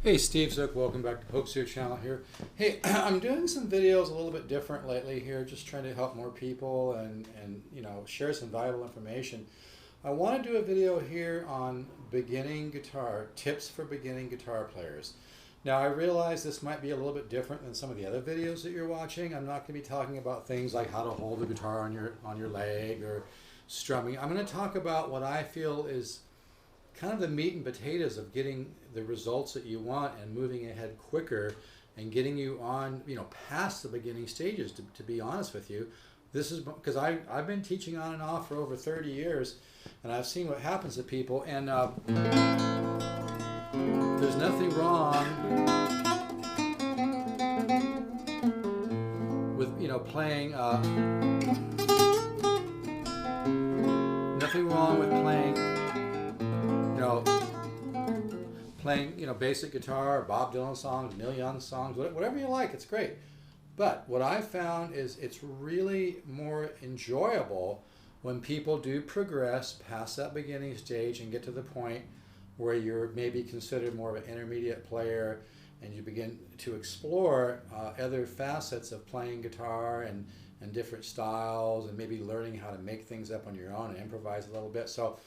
Hey, Steve Zook, welcome back to Hope Channel here. Hey, I'm doing some videos a little bit different lately here, just trying to help more people and share some valuable information. I want to do a video here on beginning guitar, tips for beginning guitar players. Now I realize this might be a little bit different than some of the other videos that you're watching. I'm not going to be talking about things like how to hold the guitar on your leg or strumming. I'm going to talk about what I feel is kind of the meat and potatoes of getting the results that you want and moving ahead quicker and getting you on, past the beginning stages. To be honest with you, this is because I've been teaching on and off for over 30 years, and I've seen what happens to people. And there's nothing wrong with playing. Nothing wrong with playing. Playing basic guitar, Bob Dylan songs, Neil Young songs, whatever you like, it's great. But what I found is it's really more enjoyable when people do progress past that beginning stage and get to the point where you're maybe considered more of an intermediate player and you begin to explore other facets of playing guitar and different styles and maybe learning how to make things up on your own and improvise a little bit. So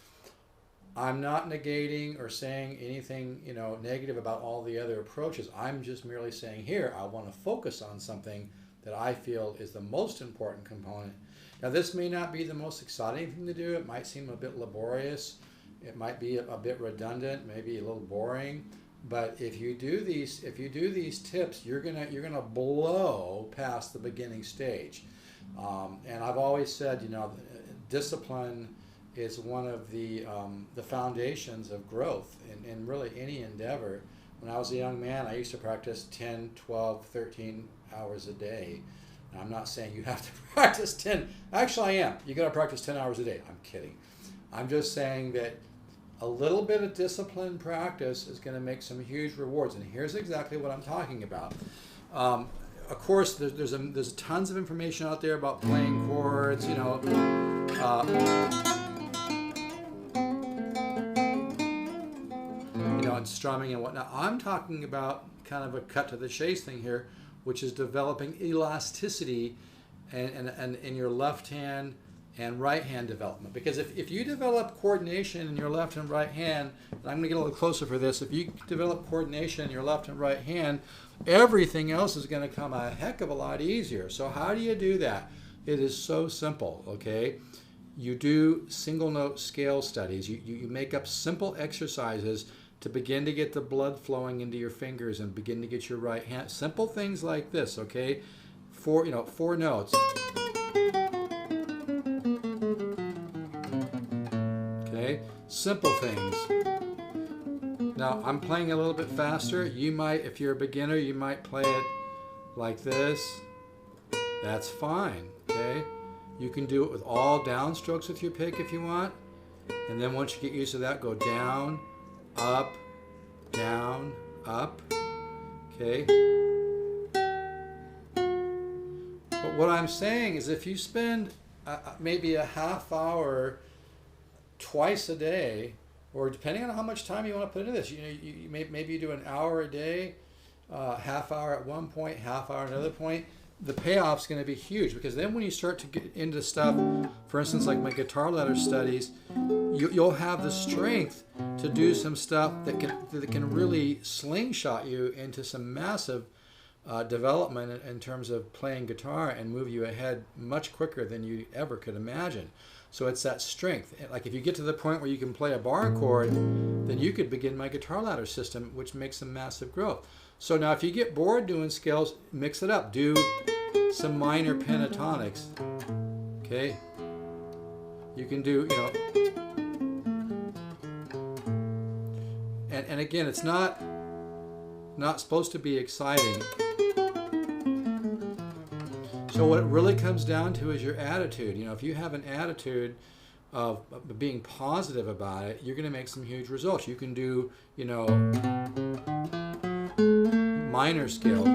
I'm not negating or saying anything, negative about all the other approaches. I'm just merely saying here, I want to focus on something that I feel is the most important component. Now, this may not be the most exciting thing to do. It might seem a bit laborious. It might be a bit redundant, maybe a little boring. But if you do these tips, you're gonna blow past the beginning stage. And I've always said, discipline is one of the foundations of growth in really any endeavor. When I was a young man, I used to practice 10, 12, 13 hours a day. Now, I'm not saying you have to practice 10. Actually, I am. You got to practice 10 hours a day. I'm kidding. I'm just saying that a little bit of disciplined practice is going to make some huge rewards. And here's exactly what I'm talking about. Of course, there's tons of information out there about playing chords, and strumming and whatnot. I'm talking about kind of a cut to the chase thing here, which is developing elasticity and in your left hand and right hand development. Because if you develop coordination in your left and right hand, and I'm going to get a little closer for this, if you develop coordination in your left and right hand, everything else is going to come a heck of a lot easier. So how do you do that? It is so simple, okay? You do single note scale studies. You make up simple exercises to begin to get the blood flowing into your fingers and begin to get your right hand. Simple things like this, okay? Four notes. Okay? Simple things. Now, I'm playing a little bit faster. You might, if you're a beginner, you might play it like this. That's fine, okay? You can do it with all downstrokes with your pick if you want. And then once you get used to that, go down, up, down, up, okay? But what I'm saying is if you spend maybe a half hour twice a day, or depending on how much time you want to put into this, maybe you do an hour a day, half hour at one point, half hour at another point, the payoff's going to be huge, because then when you start to get into stuff, for instance, like my guitar ladder studies, you'll have the strength to do some stuff that can really slingshot you into some massive development in terms of playing guitar and move you ahead much quicker than you ever could imagine. So it's that strength. Like if you get to the point where you can play a bar chord, then you could begin my guitar ladder system, which makes some massive growth. So now if you get bored doing scales, mix it up. Do some minor pentatonics. Okay? You can do, and again, it's not supposed to be exciting. So what it really comes down to is your attitude. If you have an attitude of being positive about it, you're going to make some huge results. You can do, minor scale.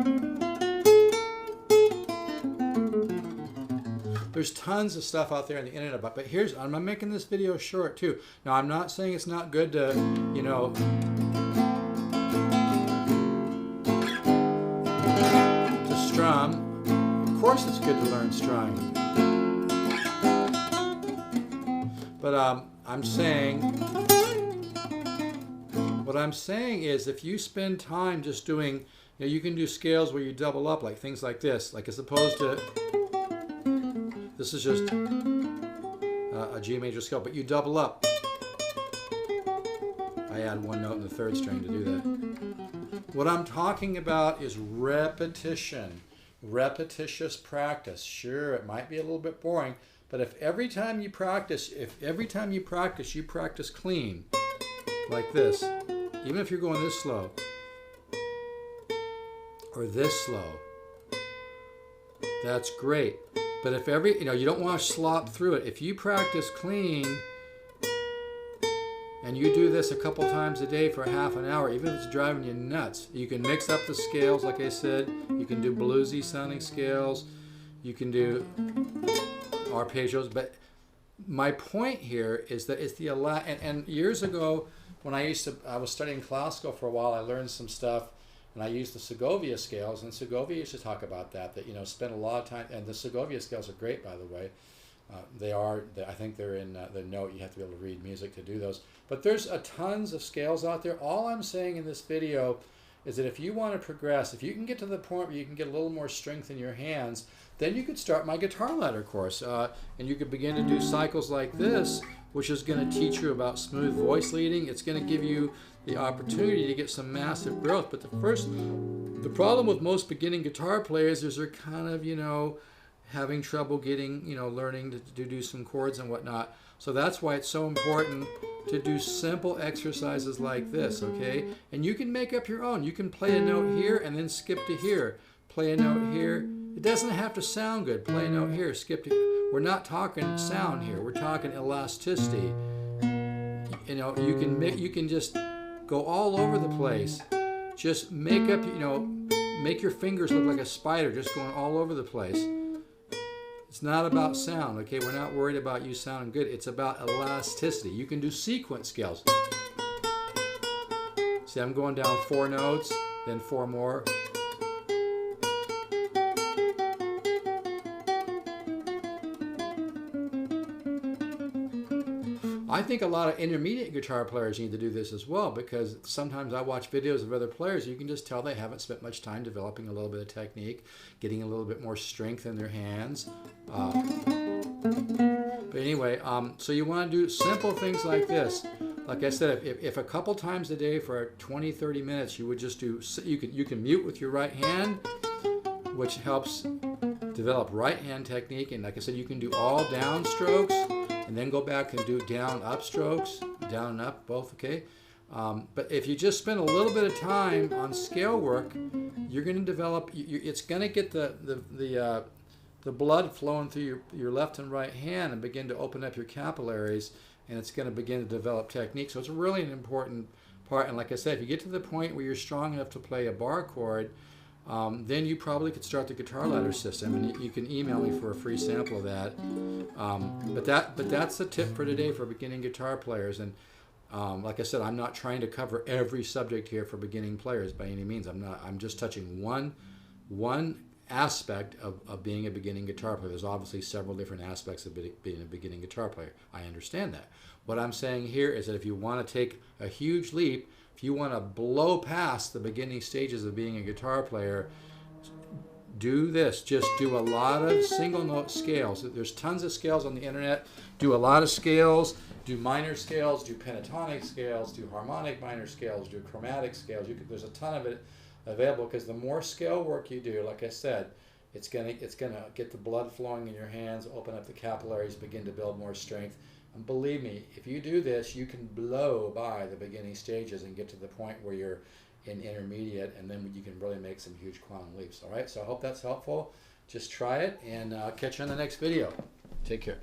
There's tons of stuff out there on the internet about, but I'm making this video short too. Now, I'm not saying it's not good to, course it's good to learn strumming. But I'm saying, what I'm saying is if you spend time just doing, you can do scales where you double up, like things like this, like as opposed to, this is just a G major scale, but you double up. I add one note in the third string to do that. What I'm talking about is repetition, repetitious practice. Sure, it might be a little bit boring, but if every time you practice, you practice clean, like this, even if you're going this slow, or this slow, that's great. But if you don't want to slop through it. If you practice clean, and you do this a couple times a day for half an hour, even if it's driving you nuts, you can mix up the scales, like I said. You can do bluesy sounding scales. You can do arpeggios. But my point here is that it's the and years ago, when I was studying classical for a while, I learned some stuff, and I used the Segovia scales. And Segovia used to talk about that spend a lot of time. And the Segovia scales are great, by the way. I think they're in the note. You have to be able to read music to do those. But there's tons of scales out there. All I'm saying in this video is that if you want to progress, if you can get to the point where you can get a little more strength in your hands, then you could start my guitar ladder course. And you could begin to do cycles like this, which is going to teach you about smooth voice leading. It's going to give you the opportunity to get some massive growth. But the problem with most beginning guitar players is they're kind of, having trouble getting, learning to do some chords and whatnot. So that's why it's so important to do simple exercises like this, okay? And you can make up your own. You can play a note here and then skip to here. Play a note here. It doesn't have to sound good. Play a note here, skip to. We're not talking sound here. We're talking elasticity. You can just go all over the place. Just make up, make your fingers look like a spider, just going all over the place. It's not about sound, okay? We're not worried about you sounding good. It's about elasticity. You can do sequence scales. See, I'm going down 4 notes, then 4 more. I think a lot of intermediate guitar players need to do this as well, because sometimes I watch videos of other players, you can just tell they haven't spent much time developing a little bit of technique, getting a little bit more strength in their hands. But anyway, so you want to do simple things like this. Like I said, if a couple times a day for 20-30 minutes, you would just do, you can mute with your right hand, which helps develop right hand technique. And like I said, you can do all down strokes, and then go back and do down up strokes, down and up both, okay? But if you just spend a little bit of time on scale work, you're going to develop, it's going to get the blood flowing through your left and right hand and begin to open up your capillaries, and it's going to begin to develop technique. So it's really an important part. And like I said, if you get to the point where you're strong enough to play a bar chord, then you probably could start the guitar ladder system, and you can email me for a free sample of that. But that's the tip for today for beginning guitar players. And like I said, I'm not trying to cover every subject here for beginning players by any means. I'm just touching one aspect of being a beginning guitar player. There's obviously several different aspects of being a beginning guitar player. I understand that. What I'm saying here is that if you want to take a huge leap, if you want to blow past the beginning stages of being a guitar player, do this. Just do a lot of single note scales. There's tons of scales on the internet. Do a lot of scales. Do minor scales. Do pentatonic scales. Do harmonic minor scales. Do chromatic scales. There's a ton of it available, because the more scale work you do, like I said, it's gonna get the blood flowing in your hands, open up the capillaries, begin to build more strength. And believe me, if you do this, you can blow by the beginning stages and get to the point where you're in intermediate, and then you can really make some huge quantum leaps. All right, so I hope that's helpful. Just try it, and I'll catch you on the next video. Take care.